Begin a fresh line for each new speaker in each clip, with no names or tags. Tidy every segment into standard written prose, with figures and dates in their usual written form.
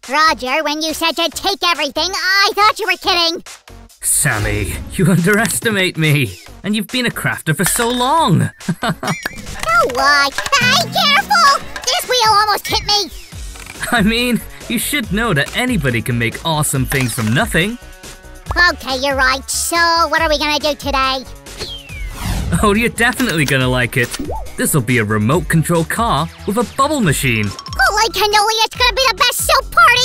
Roger, when you said to take everything, I thought you were kidding.
Sammy, you underestimate me. And you've been a crafter for so long.
Oh, what? Hey, careful! This wheel almost hit me.
I mean, you should know that anybody can make awesome things from nothing.
Okay, you're right. So, what are we gonna do today?
Oh, you're definitely gonna like it. This'll be a remote control car with a bubble machine.
Holy cannoli, it's gonna be the best soap party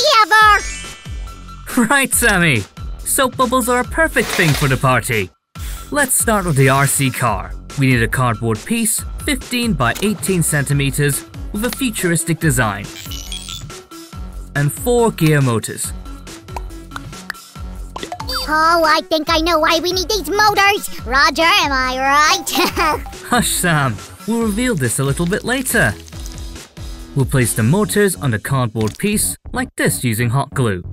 ever!
Right, Sammy. Soap bubbles are a perfect thing for the party. Let's start with the RC car. We need a cardboard piece, 15 by 18 centimeters, with a futuristic design. And 4 gear motors.
Oh, I think I know why we need these motors. Roger, am I right?
Hush, Sam. We'll reveal this a little bit later. We'll place the motors on the cardboard piece, like this, using hot glue.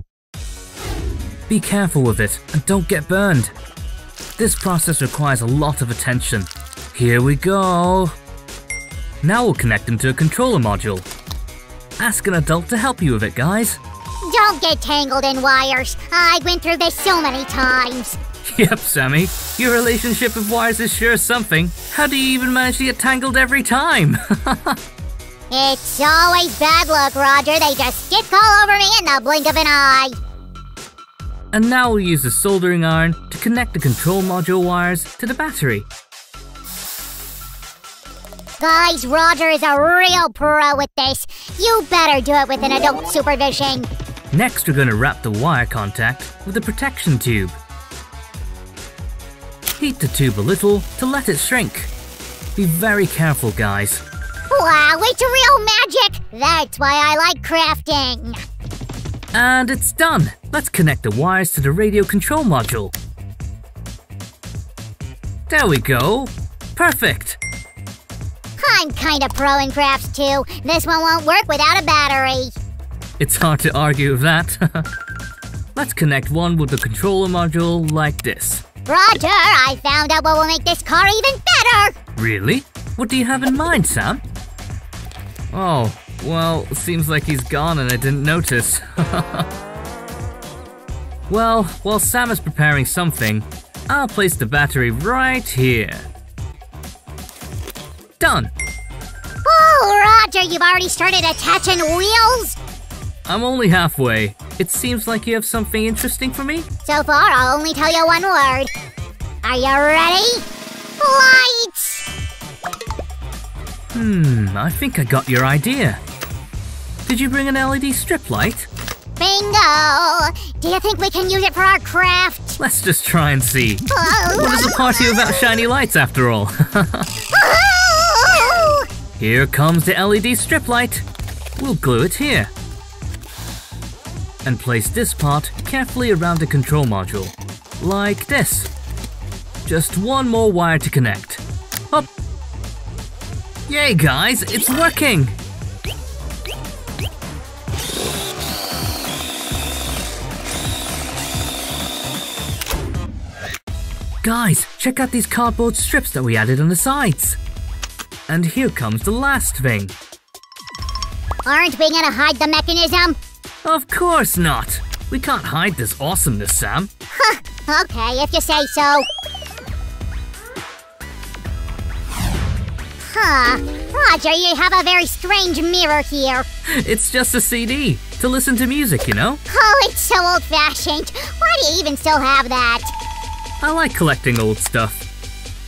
Be careful with it and don't get burned. This process requires a lot of attention. Here we go. Now we'll connect them to a controller module. Ask an adult to help you with it, guys.
Don't get tangled in wires. I've been through this so many times.
Yep, Sammy. Your relationship with wires is sure something. How do you even manage to get tangled every time?
It's always bad luck, Roger. They just stick all over me in the blink of an eye.
And now we'll use the soldering iron to connect the control module wires to the battery.
Guys, Roger is a real pro with this. You better do it with an adult supervision.
Next, we're going to wrap the wire contact with a protection tube. Heat the tube a little to let it shrink. Be very careful, guys.
Wow, it's real magic! That's why I like crafting.
And it's done! Let's connect the wires to the radio control module. There we go! Perfect!
I'm kinda pro in crafts too. This one won't work without a battery.
It's hard to argue with that. Let's connect one with the controller module like this.
Roger, I found out what will make this car even better!
Really? What do you have in mind, Sam? Oh, well, seems like he's gone and I didn't notice. Well, while Sam is preparing something, I'll place the battery right here. Done!
Oh, Roger, you've already started attaching wheels?
I'm only halfway. It seems like you have something interesting for me?
So far, I'll only tell you one word. Are you ready? Lights!
I think I got your idea. Did you bring an LED strip light?
Bingo! Do you think we can use it for our craft?
Let's just try and see. What is a party without shiny lights after all? Here comes the LED strip light. We'll glue it here. And place this part carefully around the control module. Like this. Just one more wire to connect. Up. Yay guys, it's working! Guys, check out these cardboard strips that we added on the sides. And here comes the last thing.
Aren't we gonna hide the mechanism?
Of course not! We can't hide this awesomeness, Sam.
Huh, okay, if you say so. Huh, Roger, you have a very strange mirror here.
It's just a CD, to listen to music, you know?
Oh, it's so old-fashioned. Why do you even still have that?
I like collecting old stuff.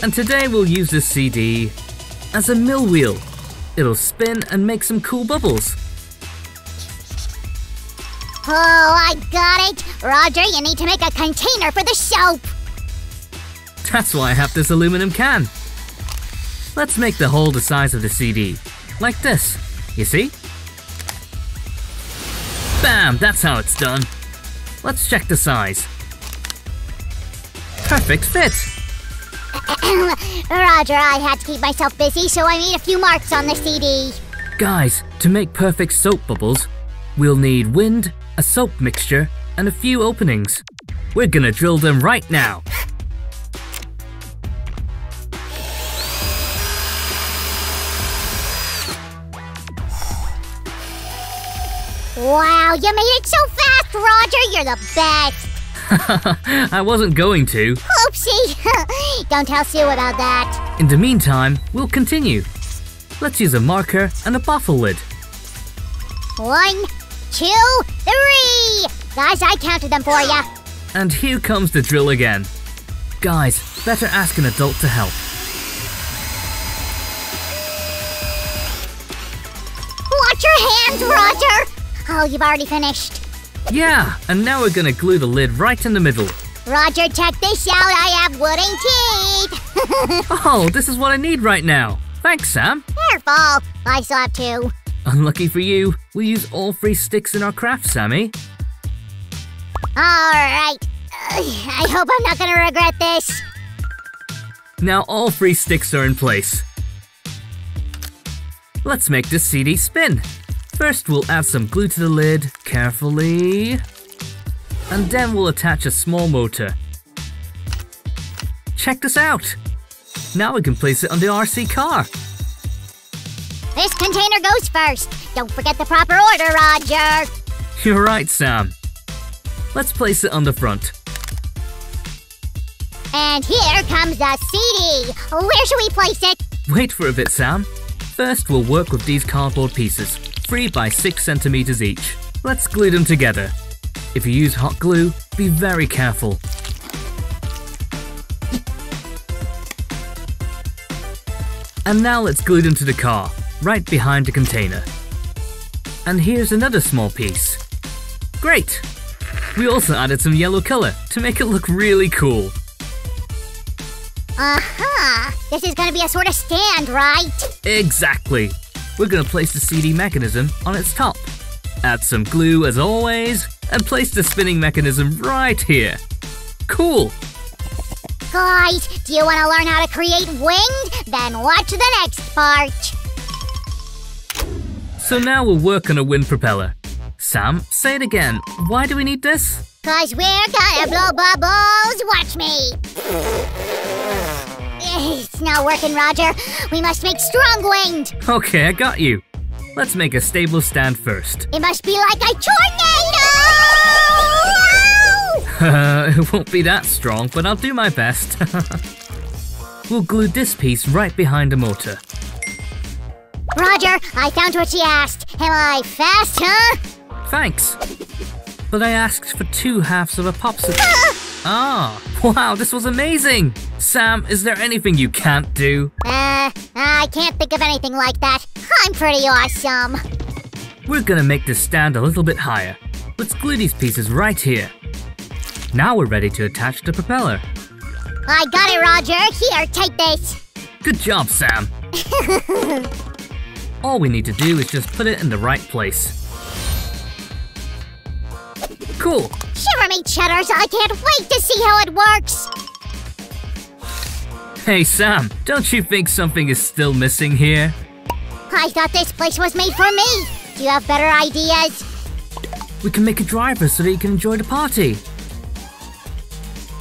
And today we'll use this CD as a mill wheel. It'll spin and make some cool bubbles.
Oh, I got it. Roger, you need to make a container for the soap.
That's why I have this aluminum can. Let's make the hole the size of the CD. Like this. You see? Bam! That's how it's done. Let's check the size. Perfect fit!
Roger, I had to keep myself busy, so I made a few marks on the CD.
Guys, to make perfect soap bubbles, we'll need wind, a soap mixture, and a few openings. We're gonna drill them right now.
Wow, you made it so fast, Roger! You're the best!
I wasn't going to.
Oopsie! Don't tell Sue about that.
In the meantime, we'll continue. Let's use a marker and a bottle lid.
1, 2, 3! Guys, I counted them for ya.
And here comes the drill again. Guys, better ask an adult to help.
Watch your hands, Roger! Oh, you've already finished.
Yeah, and now we're gonna glue the lid right in the middle.
Roger, check this out. I have wooden teeth.
Oh, this is what I need right now. Thanks, Sam.
Careful. I still have 2.
Unlucky for you, we'll use all 3 sticks in our craft, Sammy.
Alright. I hope I'm not gonna regret this.
Now all 3 sticks are in place. Let's make this CD spin. First we'll add some glue to the lid, carefully. And then we'll attach a small motor. Check this out! Now we can place it on the RC car.
This container goes first. Don't forget the proper order, Roger.
You're right, Sam. Let's place it on the front.
And here comes the CD. Where should we place it?
Wait for a bit, Sam. First we'll work with these cardboard pieces, 3 by 6 centimeters each. Let's glue them together. If you use hot glue, be very careful. And now let's glue them to the car, right behind the container. And here's another small piece. Great! We also added some yellow color to make it look really cool.
This is gonna be a sort of stand, right?
Exactly! We're gonna place the CD mechanism on its top. Add some glue as always, and place the spinning mechanism right here. Cool!
Guys, do you want to learn how to create wind? Then watch the next part.
So now we'll work on a wind propeller. Sam, say it again. Why do we need this?
'Cause we're gonna blow bubbles. Watch me. It's not working, Roger. We must make strong wind.
Okay, I got you. Let's make a stable stand first.
It must be like a tornado!
It won't be that strong, but I'll do my best. We'll glue this piece right behind the motor.
Roger, I found what she asked. Am I fast, huh?
Thanks. But I asked for 2 halves of a popsicle. Ah, wow, this was amazing! Sam, is there anything you can't do?
I can't think of anything like that. I'm pretty awesome.
We're gonna make this stand a little bit higher. Let's glue these pieces right here. Now we're ready to attach the propeller.
I got it, Roger. Here, take this.
Good job, Sam. All we need to do is just put it in the right place. Cool.
Shiver me cheddars, I can't wait to see how it works.
Hey, Sam, don't you think something is still missing here?
I thought this place was made for me. Do you have better ideas?
We can make a driver so that he can enjoy the party.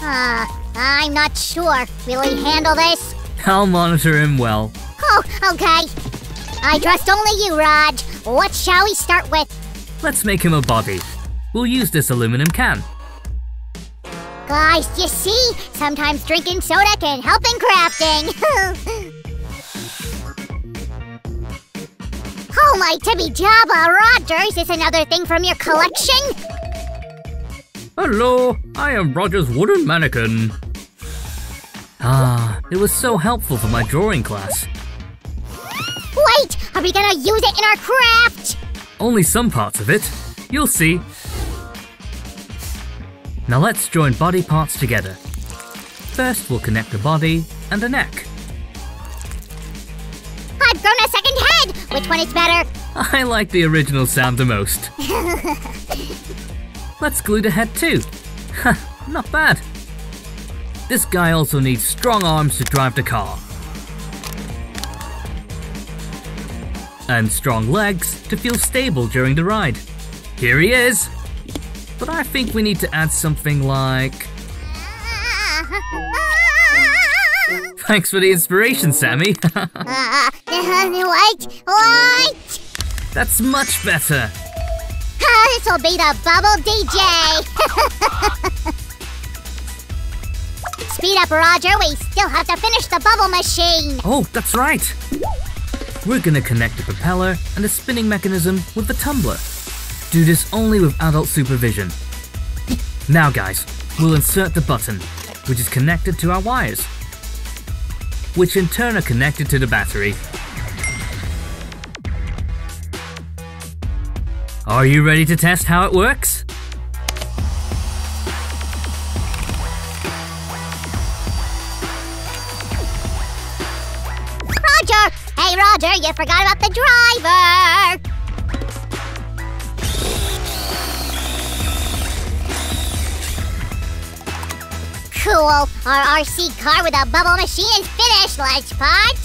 I'm not sure. Will he handle this?
I'll monitor him well.
Oh, okay. I trust only you, Raj. What shall we start with?
Let's make him a body. We'll use this aluminum can.
Guys, you see? Sometimes drinking soda can help in crafting. Oh my tibby jabba, Roger, is this another thing from your collection?
Hello, I am Roger's wooden mannequin. Ah, it was so helpful for my drawing class.
Wait, are we gonna use it in our craft?
Only some parts of it. You'll see. Now let's join body parts together. First we'll connect the body and the neck.
I've grown a second head! Which one is better?
I like the original Sam the most. Let's glue the head too. Not bad. This guy also needs strong arms to drive the car. And strong legs to feel stable during the ride. Here he is! But I think we need to add something like... Thanks for the inspiration, Sammy.
What?
That's much better.
This'll be the bubble DJ! Speed up, Roger. We still have to finish the bubble machine.
Oh, that's right. We're gonna connect the propeller and the spinning mechanism with the tumbler. Do this only with adult supervision. Now guys, we'll insert the button, which is connected to our wires, which in turn are connected to the battery. Are you ready to test how it works?
Roger! Hey, Roger, you forgot about the driver! Cool! Our RC car with a bubble machine is finished! Let's party!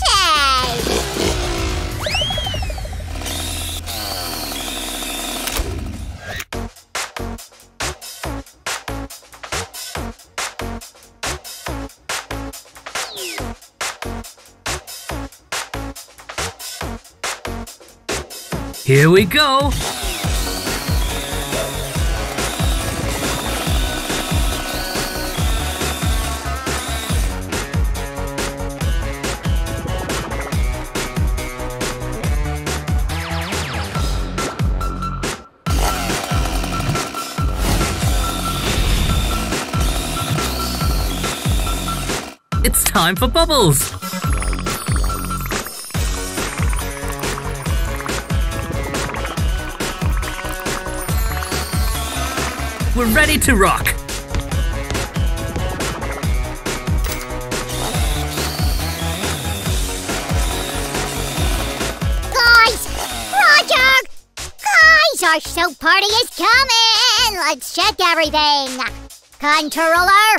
Here we go! It's time for bubbles! We're ready to rock!
Guys! Roger! Guys, our soap party is coming! Let's check everything! Controller!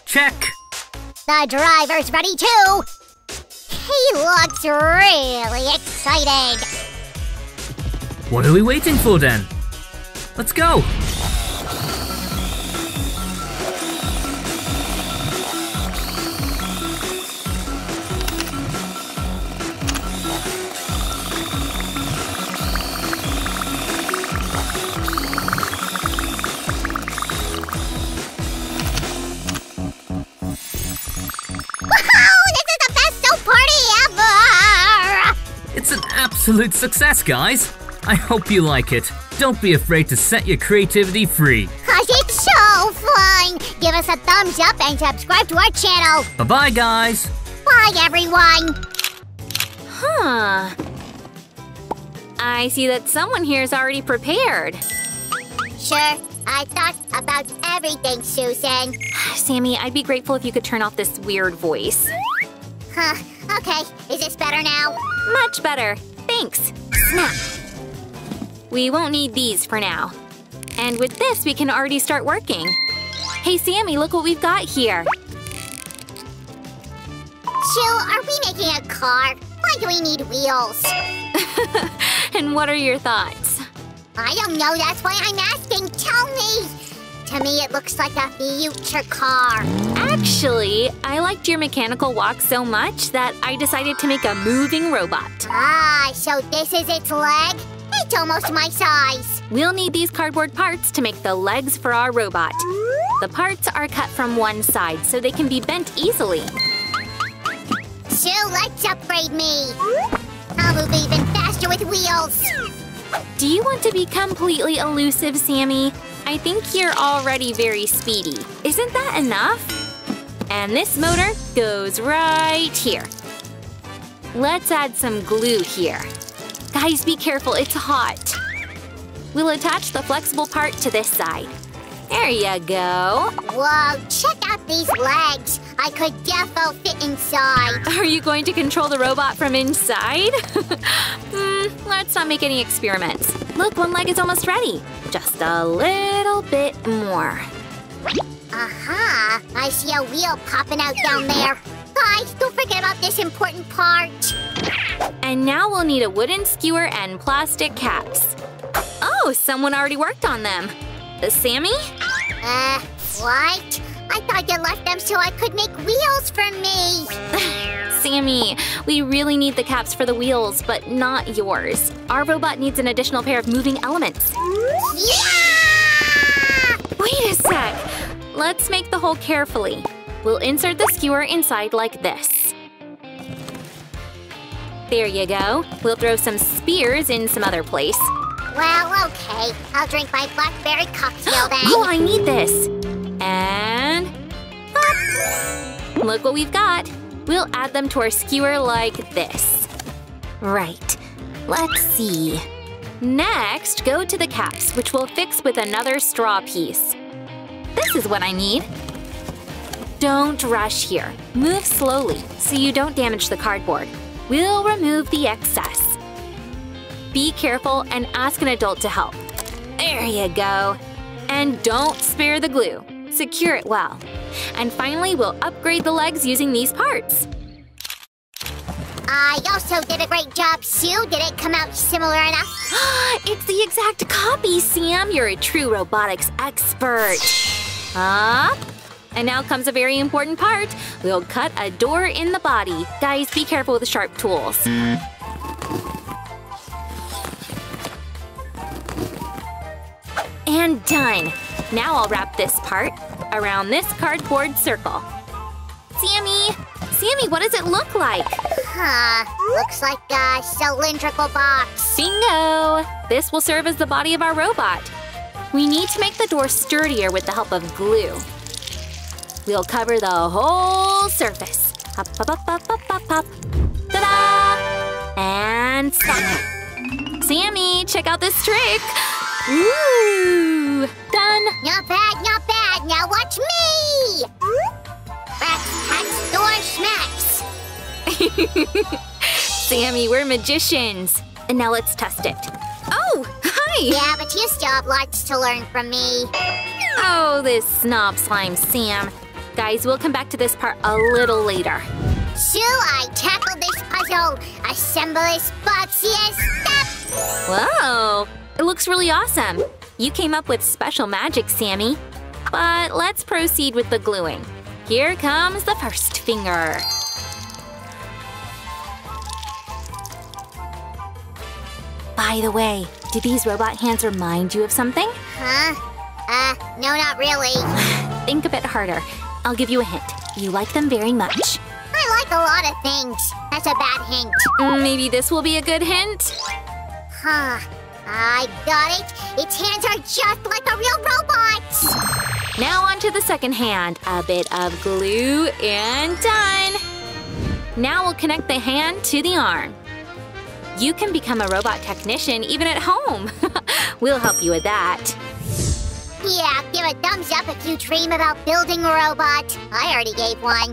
Check!
The driver's ready too! He looks really excited!
What are we waiting for then? Let's go! It's an absolute success, guys! I hope you like it. Don't be afraid to set your creativity free.
'Cause it's so fun! Give us a thumbs up and subscribe to our channel!
Bye-bye, guys!
Bye, everyone!
Huh. I see that someone here is already prepared.
Sure, I thought about everything, Susan.
Sammy, I'd be grateful if you could turn off this weird voice.
Huh, okay. Is this better now?
Much better. Thanks. Snap. We won't need these for now. And with this, we can already start working. Hey, Sammy, look what we've got here.
Jill, are we making a car? Why do we need wheels?
And what are your thoughts?
I don't know, that's why I'm asking. Tell me! To me, it looks like a future car.
Actually, I liked your mechanical walk so much that I decided to make a moving robot.
Ah, so this is its leg? It's almost my size.
We'll need these cardboard parts to make the legs for our robot. The parts are cut from one side so they can be bent easily.
Jill, let's upgrade me. I'll move even faster with wheels.
Do you want to be completely elusive, Sammy? I think you're already very speedy. Isn't that enough? And this motor goes right here. Let's add some glue here. Guys, be careful, it's hot. We'll attach the flexible part to this side. There you go.
Whoa, check out these legs. I could defo fit inside.
Are you going to control the robot from inside? Let's not make any experiments. Look, one leg is almost ready. Just a little bit more.
Aha! I see a wheel popping out down there. Guys, don't forget about this important part.
And now we'll need a wooden skewer and plastic caps. Oh, someone already worked on them. Sammy?
What? I thought you left them so I could make wheels for me.
Sammy, we really need the caps for the wheels, but not yours. Our robot needs an additional pair of moving elements.
Yeah!
Wait a sec! Let's make the hole carefully. We'll insert the skewer inside like this. There you go. We'll throw some spears in some other place.
Well, okay. I'll drink my blackberry cocktail then.
Oh, I need this. And… pop. Look what we've got. We'll add them to our skewer like this. Right. Let's see. Next, go to the caps, which we'll fix with another straw piece. This is what I need. Don't rush here. Move slowly so you don't damage the cardboard. We'll remove the excess. Be careful and ask an adult to help. There you go. And don't spare the glue. Secure it well. And finally, we'll upgrade the legs using these parts.
I also did a great job, Sue. Did it come out similar enough?
It's the exact copy, Sam. You're a true robotics expert. Up. And now comes a very important part. We'll cut a door in the body. Guys, be careful with the sharp tools. And done. Now I'll wrap this part around this cardboard circle. Sammy! Sammy, what does it look like?
Looks like a cylindrical box.
Bingo! This will serve as the body of our robot. We need to make the door sturdier with the help of glue. We'll cover the whole surface. Up, up, up, up, up, up, up. Ta-da! And stop. Sammy, check out this trick. Ooh! Done!
Not bad, not bad. Now watch me! Rats, hats, door smacks.
Sammy, we're magicians. And now let's test it. Oh, hi!
Yeah, but you still have lots to learn from me.
Oh, this snob slime, Sam. Guys, we'll come back to this part a little later.
Sue, I tackled this puzzle. Assemble this box, yes, stop!
Whoa! It looks really awesome. You came up with special magic, Sammy. But let's proceed with the gluing. Here comes the first finger. By the way, do these robot hands remind you of something?
No, not really.
Think a bit harder. I'll give you a hint. You like them very much.
I like a lot of things. That's a bad hint.
Maybe this will be a good hint?
I got it. Its hands are just like a real robot.
Now on to the second hand. A bit of glue and done. Now we'll connect the hand to the arm. You can become a robot technician even at home. We'll help you with that.
Yeah, give a thumbs up if you dream about building a robot. I already gave one.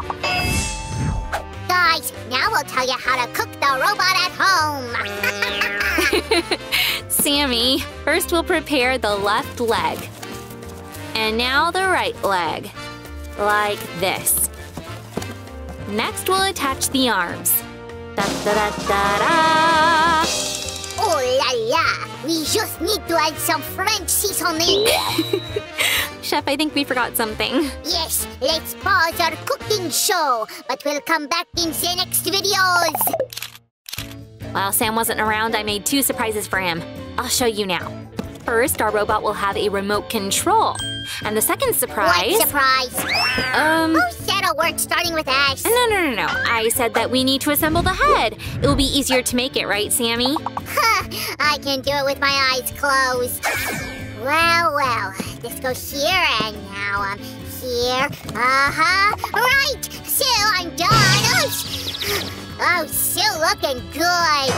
Guys, now we'll tell you how to cook the robot at home.
Sammy, first we'll prepare the left leg. And now the right leg. Like this. Next we'll attach the arms. Da-da-da-da-da!
Oh la la! We just need to add some French seasoning.
Chef, I think we forgot something.
Yes, let's pause our cooking show, but we'll come back in the next videos.
While Sam wasn't around, I made 2 surprises for him. I'll show you now. First, our robot will have a remote control. And the second surprise…
What surprise? Who said a word starting with S?
No. I said that we need to assemble the head. It will be easier to make it, right, Sammy?
I can do it with my eyes closed. Well. This goes here, and now I'm here. Right! Sue, I'm done! Oh, Sue, looking good!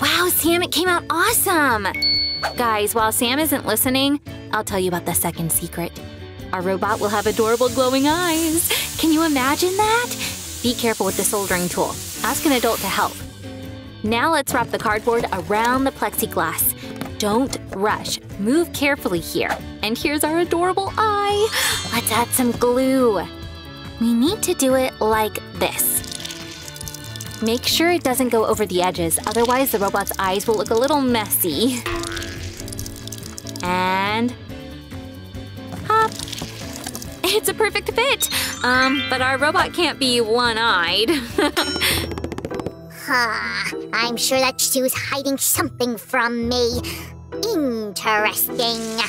Wow, Sam, it came out awesome! Guys, while Sam isn't listening, I'll tell you about the second secret. Our robot will have adorable glowing eyes. Can you imagine that? Be careful with the soldering tool. Ask an adult to help. Now let's wrap the cardboard around the plexiglass. Don't rush. Move carefully here. And here's our adorable eye. Let's add some glue. We need to do it like this. Make sure it doesn't go over the edges, otherwise the robot's eyes will look a little messy. And… pop! It's a perfect fit. But our robot can't be one-eyed.
I'm sure that Sue's hiding something from me. Interesting.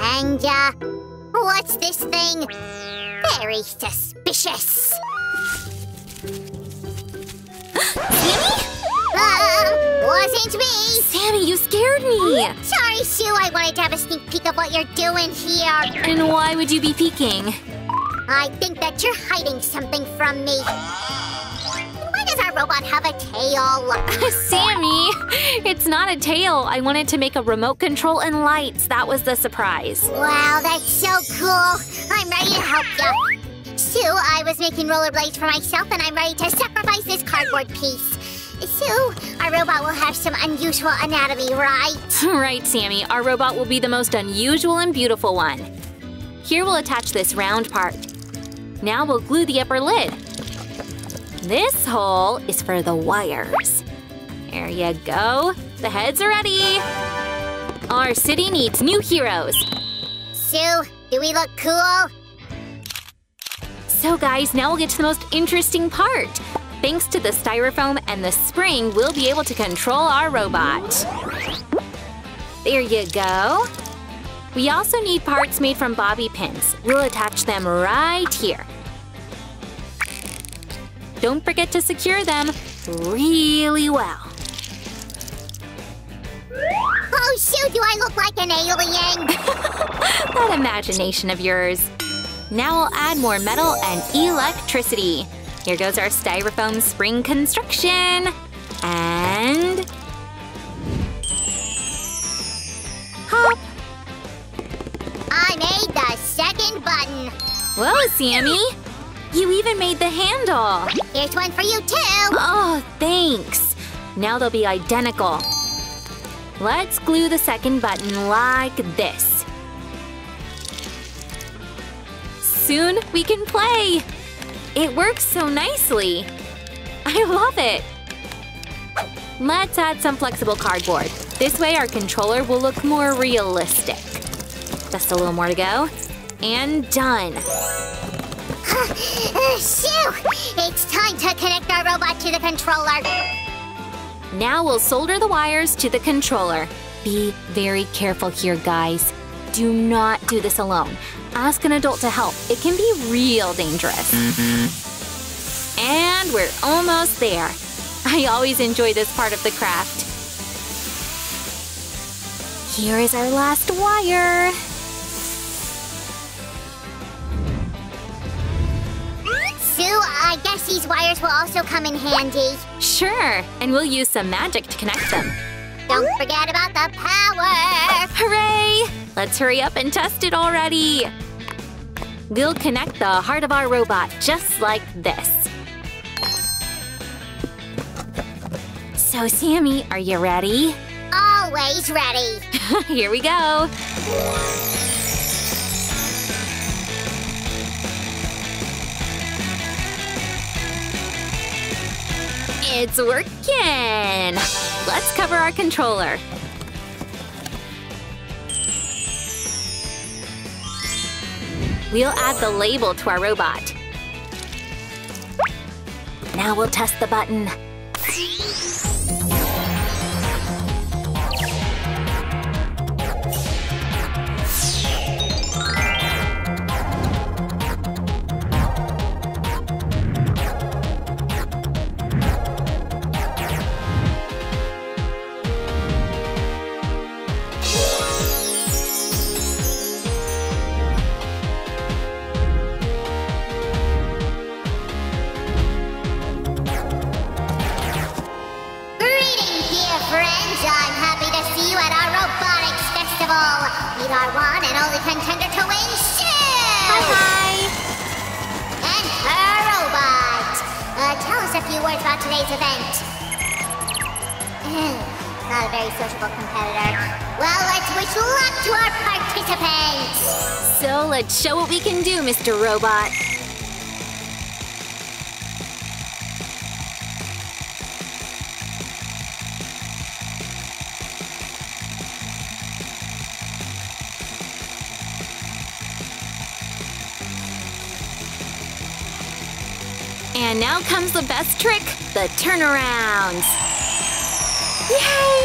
And, what's this thing? Very suspicious.
Sammy?
Wasn't me.
Sammy, you scared me.
Sorry, Sue. I wanted to have a sneak peek of what you're doing here.
And why would you be peeking?
I think that you're hiding something from me. Why does our robot have a tail?
Sammy, it's not a tail. I wanted to make a remote control and lights. That was the surprise.
Wow, that's so cool. I'm ready to help you. Sue, I was making rollerblades for myself, and I'm ready to sacrifice this cardboard piece. Sue, our robot will have some unusual anatomy, right?
Right, Sammy. Our robot will be the most unusual and beautiful one. Here we'll attach this round part. Now we'll glue the upper lid. This hole is for the wires. There you go. The heads are ready. Our city needs new heroes.
Sue, do we look cool?
So guys, now we'll get to the most interesting part. Thanks to the styrofoam and the spring, we'll be able to control our robot. There you go. We also need parts made from bobby pins. We'll attach them right here. Don't forget to secure them really well.
Oh, Sue, do I look like an alien?
That imagination of yours. Now we'll add more metal and electricity. Here goes our styrofoam spring construction. And… hop!
I made the second button.
Whoa, Sammy! You even made the handle!
Here's one for you, too.
Oh, thanks! Now they'll be identical. Let's glue the second button like this. Soon we can play! It works so nicely! I love it! Let's add some flexible cardboard. This way our controller will look more realistic. Just a little more to go. And done!
Shoo! It's time to connect our robot to the controller.
Now we'll solder the wires to the controller. Be very careful here, guys. Do not do this alone. Ask an adult to help. It can be real dangerous. And we're almost there. I always enjoy this part of the craft. Here is our last wire.
Sue, I guess these wires will also come in handy.
Sure, and we'll use some magic to connect them.
Don't forget about the power!
Hooray! Let's hurry up and test it already. We'll connect the heart of our robot just like this. So, Sammy, are you ready?
Always ready.
Here we go. It's working! Let's cover our controller. We'll add the label to our robot. Now we'll test the button.
Meet our one and only contender to win, Sue!
Hi!
And her robot. Tell us a few words about today's event. Not a very sociable competitor. Well, let's wish luck to our participants!
So let's show what we can do, Mr. Robot. And now comes the best trick, the turnarounds. Yay!